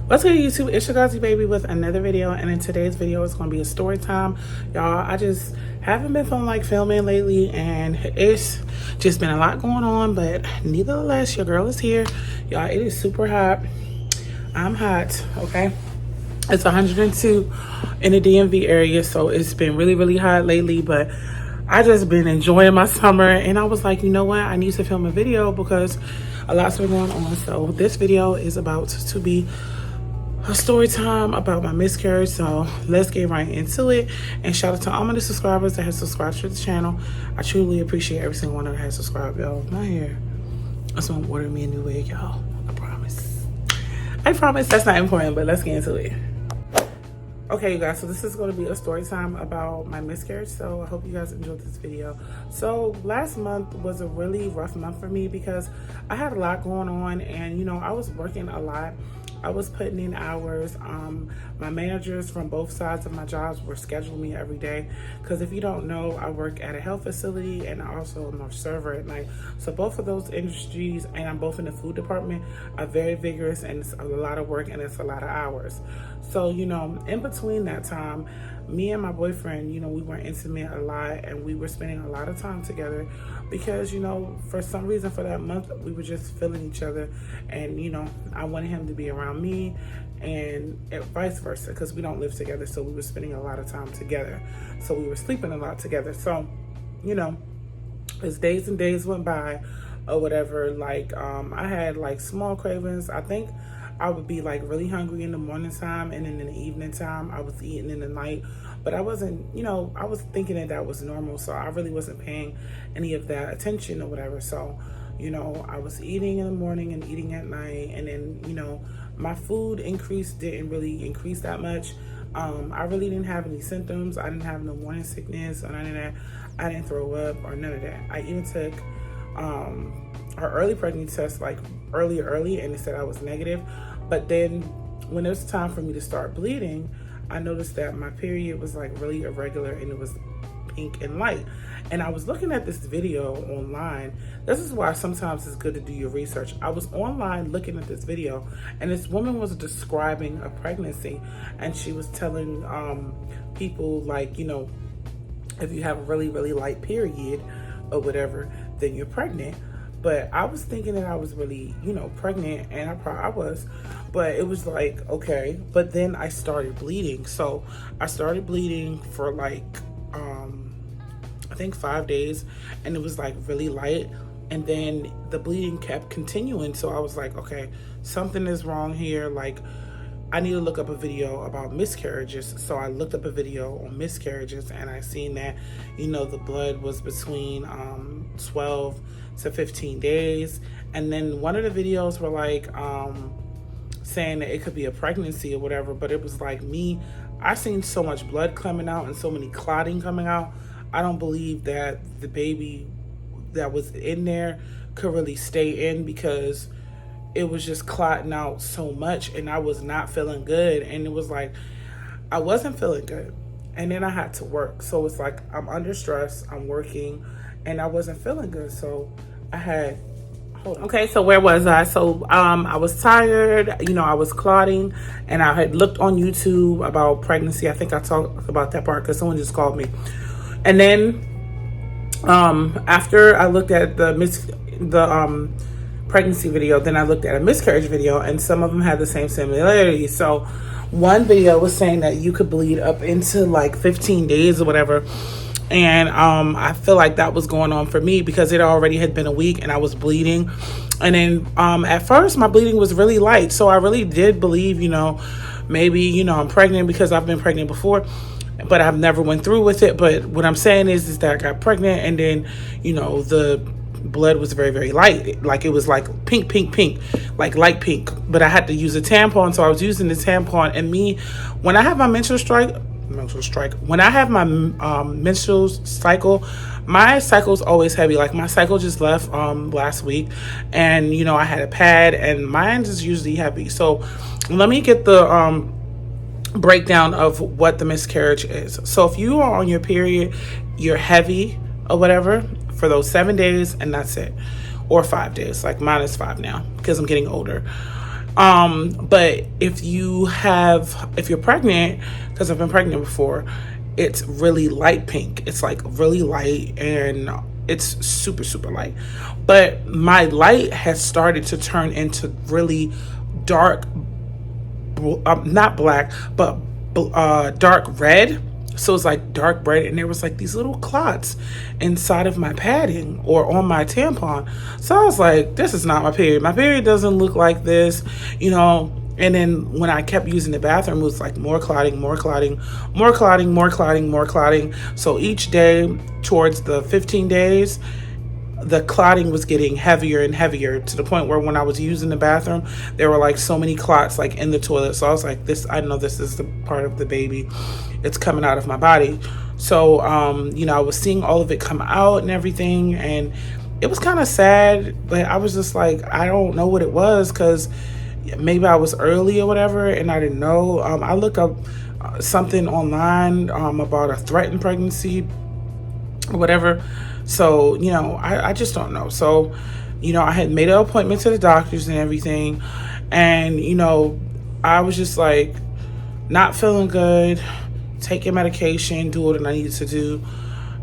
What's good, YouTube? It's your Gazi Baby with another video, and in today's video it's going to be a story time. Y'all, I just haven't been feeling like filming lately, and it's just been a lot going on, but nevertheless, your girl is here. Y'all, it is super hot. I'm hot, okay? It's 102 in the DMV area, so it's been really, really hot lately, but I just been enjoying my summer, and I was like, you know what? I need to film a video because a lot's been going on. So this video is about to be a story time about my miscarriage, so let's get right into it. And shout out to all my new subscribers that have subscribed to the channel. I truly appreciate every single one that has subscribed, y'all. My hair, someone ordered me a new wig, y'all. I promise that's not important, but let's get into it. Okay, you guys, so this is going to be a story time about my miscarriage, so I hope you guys enjoyed this video. So last month was a really rough month for me because I had a lot going on, and you know, I was working a lot. I was putting in hours. My managers from both sides of my jobs were scheduling me every day because if you don't know, I work at a health facility and I also am a server at night. So both of those industries, and I'm both in the food department, are very vigorous, and it's a lot of work and it's a lot of hours. So, you know, in between that time, me and my boyfriend, you know, we were intimate a lot and we were spending a lot of time together because, you know, for some reason for that month, we were just feeling each other. And, you know, I wanted him to be around me and vice versa because we don't live together. So we were spending a lot of time together. So we were sleeping a lot together. So, you know, as days and days went by or whatever, like I had like small cravings. I think I would be like really hungry in the morning time, and then in the evening time I was eating in the night, but I wasn't, you know, I was thinking that that was normal, so I really wasn't paying any of that attention or whatever. So, you know, I was eating in the morning and eating at night, and then, you know, my food increase didn't really increase that much. I really didn't have any symptoms. I didn't have no morning sickness or none of that. I didn't throw up or none of that. I even took her early pregnancy test like early, and they said I was negative. But then when it was time for me to start bleeding, I noticed that my period was like really irregular and it was pink and light. And I was looking at this video online. This is why sometimes it's good to do your research. I was online looking at this video, and this woman was describing a pregnancy, and she was telling people, like, you know, if you have a really, really light period or whatever, then you're pregnant. But I was thinking that I was really, you know, pregnant, and I was, but it was like, okay. But then I started bleeding. So I started bleeding for like, I think 5 days, and it was like really light. And then the bleeding kept continuing. So I was like, okay, something is wrong here. Like, I need to look up a video about miscarriages. So I looked up a video on miscarriages, and I seen that, you know, the blood was between 12 to 15 days. And then one of the videos were like saying that it could be a pregnancy or whatever, but it was like me, I seen so much blood coming out and so many clotting coming out. I don't believe that the baby that was in there could really stay in because it was just clotting out so much, and I was not feeling good. And it was like, I wasn't feeling good. And then I had to work. So it's like, I'm under stress, I'm working, and I wasn't feeling good. So I had, hold on. Okay, so where was I? So I was tired, you know, I was clotting, and I had looked on YouTube about pregnancy. I think I talked about that part because someone just called me. And then after I looked at the pregnancy video, then I looked at a miscarriage video, and some of them had the same similarities. So one video was saying that you could bleed up into like 15 days or whatever. And I feel like that was going on for me because it already had been a week and I was bleeding. And then at first my bleeding was really light. So I really did believe, you know, maybe, you know, I'm pregnant because I've been pregnant before, but I've never went through with it. But what I'm saying is that I got pregnant, and then, you know, the blood was very, very light. Like, it was like pink, like light pink. But I had to use a tampon, so I was using the tampon. And me, when I have my when I have my menstrual cycle, my cycle's always heavy. Like, my cycle just left last week, and, you know, I had a pad, and mine is usually heavy. So let me get the breakdown of what the miscarriage is. So if you are on your period, you're heavy or whatever for those 7 days, and that's it. Or 5 days. Like, mine is 5 now because I'm getting older. But if you're pregnant, because I've been pregnant before, it's really light pink. It's like really light, and it's super, super light. But my light has started to turn into really dark, not black, but dark red. So it's like dark red, and there was like these little clots inside of my padding or on my tampon. So I was like, this is not my period. My period doesn't look like this, you know. And then when I kept using the bathroom, it was like more clotting, more clotting, more clotting, more clotting, more clotting. So each day towards the 15 days, the clotting was getting heavier and heavier, to the point where when I was using the bathroom, there were like so many clots like in the toilet. So I was like, I know this is the part of the baby. It's coming out of my body. So, you know, I was seeing all of it come out and everything. And it was kind of sad, but I was just like, I don't know what it was, because maybe I was early or whatever, and I didn't know. I looked up something online about a threatened pregnancy or whatever. So, you know, I just don't know. So, you know, I had made an appointment to the doctors and everything. And, you know, I was just like not feeling good, taking medication, do what I needed to do.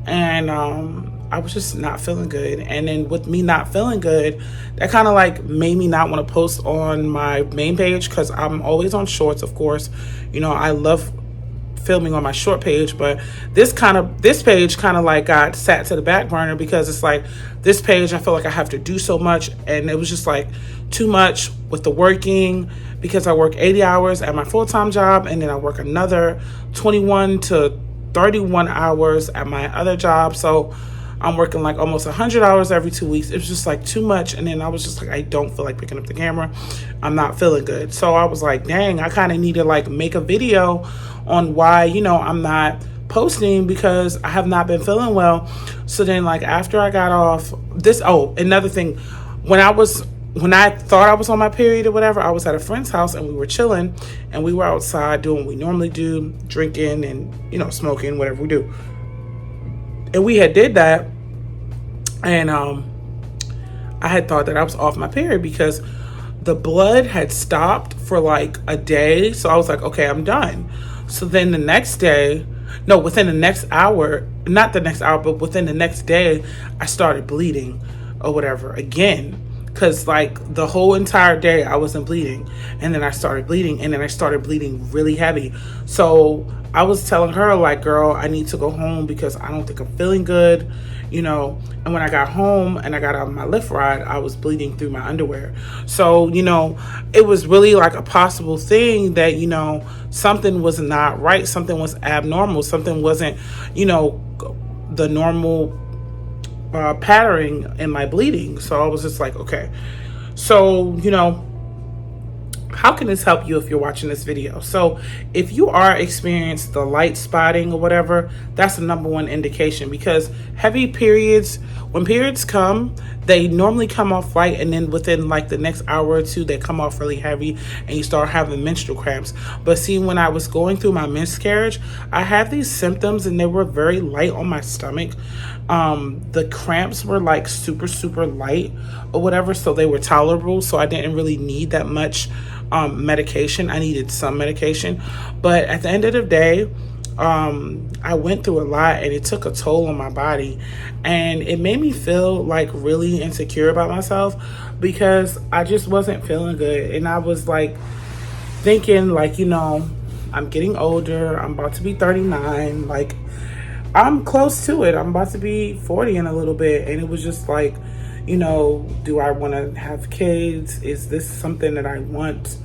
And I was just not feeling good. And then with me not feeling good, that kind of like made me not want to post on my main page, because I'm always on shorts, of course. You know, I love filming on my short page, but this page kind of like got sat to the back burner, because it's like this page I feel like I have to do so much, and it was just like too much with the working, because I work 80 hours at my full-time job, and then I work another 21 to 31 hours at my other job. So I'm working like almost 100 hours every 2 weeks. It was just like too much. And then I was just like, I don't feel like picking up the camera. I'm not feeling good. So I was like, dang, I kind of need to like make a video on why, you know, I'm not posting, because I have not been feeling well. So then like after I got off this, another thing, when I thought I was on my period or whatever, I was at a friend's house and we were chilling, and we were outside doing what we normally do, drinking and, you know, smoking, whatever we do. And we had did that, and I had thought that I was off my period, because the blood had stopped for like a day. So I was like, okay, I'm done. So then the next day, no, within the next hour, not the next hour, but within the next day, I started bleeding or whatever again. Because like the whole entire day I wasn't bleeding, and then I started bleeding, and then I started bleeding really heavy. So I was telling her like, girl, I need to go home, because I don't think I'm feeling good, you know. And when I got home and I got out of my Lyft ride, I was bleeding through my underwear. So, you know, it was really like a possible thing that, you know, something was not right, something was abnormal, something wasn't, you know, the normal patterning in my bleeding. So I was just like, okay. So, you know, how can this help you if you're watching this video? So if you are experiencing the light spotting or whatever, that's the number one indication, because heavy periods, when periods come, they normally come off light, and then within like the next hour or two, they come off really heavy and you start having menstrual cramps. But see, when I was going through my miscarriage, I had these symptoms and they were very light on my stomach. The cramps were like super, super light or whatever, so they were tolerable. So I didn't really need that much medication. I needed some medication, but at the end of the day, I went through a lot, and it took a toll on my body, and it made me feel like really insecure about myself, because I just wasn't feeling good. And I was like thinking like, you know, I'm getting older, I'm about to be 39, like I'm close to it, I'm about to be 40 in a little bit. And it was just like, you know, do I want to have kids? Is this something that I want?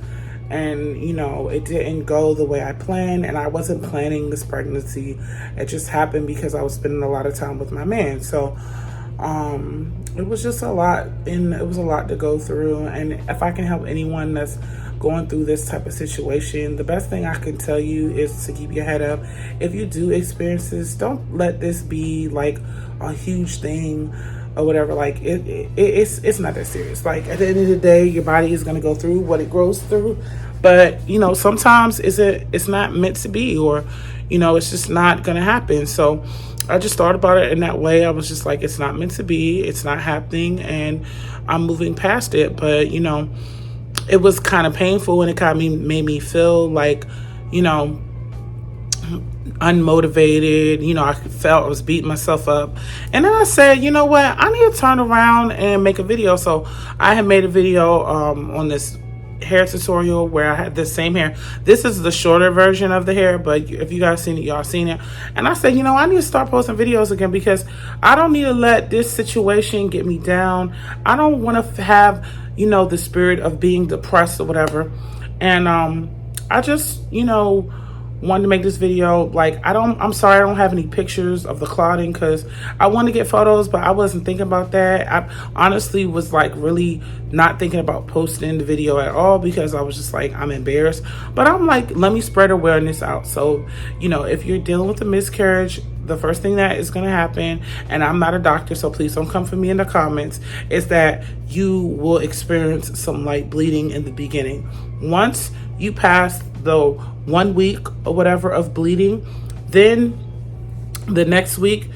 And, you know, it didn't go the way I planned, and I wasn't planning this pregnancy. It just happened because I was spending a lot of time with my man. So it was just a lot, and it was a lot to go through. And if I can help anyone that's going through this type of situation, the best thing I can tell you is to keep your head up. If you do experience this, don't let this be like a huge thing or whatever. Like it's not that serious. Like at the end of the day, your body is going to go through what it goes through, but you know, sometimes it's not meant to be, or you know, it's just not going to happen. So I just thought about it in that way. I was just like, it's not meant to be, it's not happening, and I'm moving past it. But you know, it was kind of painful, and it kind of made me feel like, you know, unmotivated. You know, I felt I was beating myself up. And then I said, you know what, I need to turn around and make a video. So I had made a video on this hair tutorial where I had the same hair. This is the shorter version of the hair, but if you guys seen it, y'all seen it. And I said, you know, I need to start posting videos again, because I don't need to let this situation get me down. I don't want to have, you know, the spirit of being depressed or whatever. And I just, you know, wanted to make this video. Like, I'm sorry I don't have any pictures of the clotting, because I want to get photos, but I wasn't thinking about that. I honestly was like really not thinking about posting the video at all, because I was just like, I'm embarrassed. But I'm like, let me spread awareness out. So, you know, if you're dealing with a miscarriage, the first thing that is going to happen, and I'm not a doctor, so please don't come for me in the comments, is that you will experience some light bleeding in the beginning. Once you pass the 1 week or whatever of bleeding, then the next week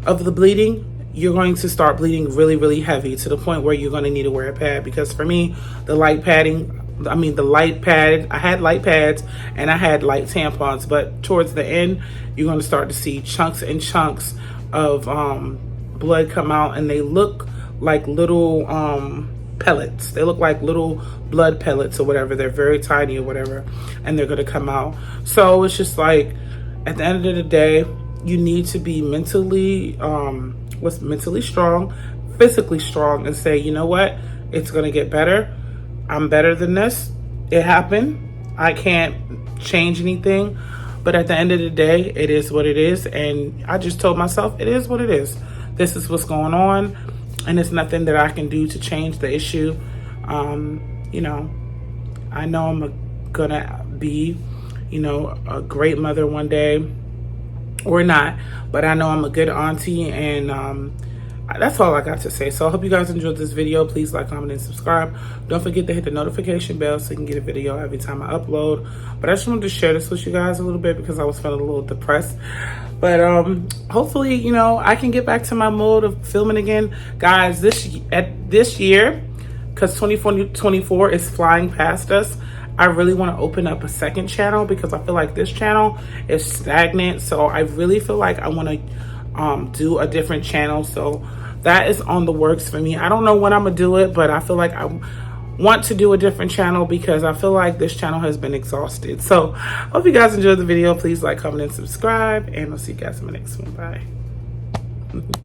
of the bleeding, you're going to start bleeding really, really heavy, to the point where you're going to need to wear a pad. Because for me, the light pad, I had light pads and I had light tampons, but towards the end, you're going to start to see chunks and chunks of blood come out, and they look like little pellets. They look like little blood pellets or whatever. They're very tiny or whatever, and they're going to come out. So it's just like, at the end of the day, you need to be mentally strong, physically strong, and say, you know what, it's going to get better. I'm better than this. It happened. I can't change anything. But at the end of the day, it is what it is. And I just told myself, it is what it is. This is what's going on. And there's nothing that I can do to change the issue. You know, I know I'm gonna be, you know, a great mother one day, or not. But I know I'm a good auntie, and that's all I got to say. So I hope you guys enjoyed this video. Please like, comment, and subscribe. Don't forget to hit the notification bell so you can get a video every time I upload. But I just wanted to share this with you guys a little bit, because I was feeling a little depressed. But hopefully, you know, I can get back to my mode of filming again. Guys, this year, because 2024 is flying past us, I really want to open up a second channel, because I feel like this channel is stagnant. So I really feel like I want to do a different channel. So that is on the works for me. I don't know when I'm gonna do it, but I feel like I want to do a different channel, because I feel like this channel has been exhausted. So hope you guys enjoyed the video. Please like, comment, and subscribe, and I'll see you guys in the next one. Bye.